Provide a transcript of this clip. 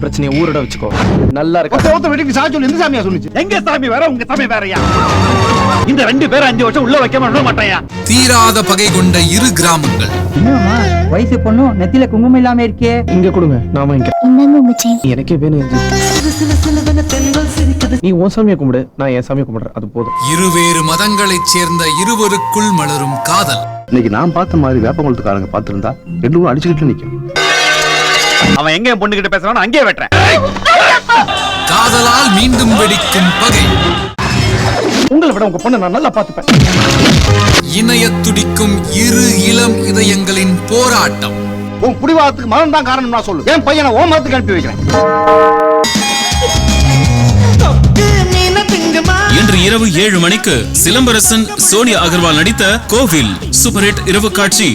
பிரச்சனையை ஊரோட வச்சுக்கோ. நல்லா இருக்கு. வீட்டுக்கு சாட்சி சொல்லி எந்த சாமியா சொல்லுச்சு? எங்க சாமி வேற உங்க சாமி வேறயா? இந்த 2 பேரும் 5 வருஷம் உள்ள வைக்க மாட்டாயா? தீராத பகை கொண்ட இரு கிராமங்கள். என்னம்மா வயசு பொண்ணு நெத்தியில குங்குமம் இல்லாம இருக்கே? இங்க கொடுங்க, நாம இங்க. எனக்கே வேணும். நீ உன் சாமியை கும்பிடு, நான் என் சாமியை கும்பிடுறேன், அது போதும். இருவேறு மதங்களைச் சேர்ந்த இருவருக்குள் மலரும் காதல். இன்னைக்கு நான் பார்த்த மாதிரி வேப்பங்குளத்துக்காரங்க பார்த்திருந்தா 2 பேரும் அடிச்சுக்கிட்டு நிக்கும். அவன் எங்க என் பொண்ணு கிட்ட பேசுறானோ அங்கேயே வெட்டுறேன். காதலால் மீண்டும் வெடிக்கும் பகை. உங்களை விட உங்க பொண்ணை நான் நல்லா பார்த்துப்பேன். இணைய துடிக்கும் இரு இளம் இதயங்களின் போராட்டம். உன் புடிவாதத்துக்கு மனம் தான் காரணம் நான் சொல்லு. என் பையனை ஓ மரத்துக்கு அனுப்பி வைக்கிறேன். இன்று இரவு 7 மணிக்கு சிலம்பரசன், சோனியா அகர்வால் நடித்த கோவில் சூப்பர் ஹிட் இரவு காட்சி.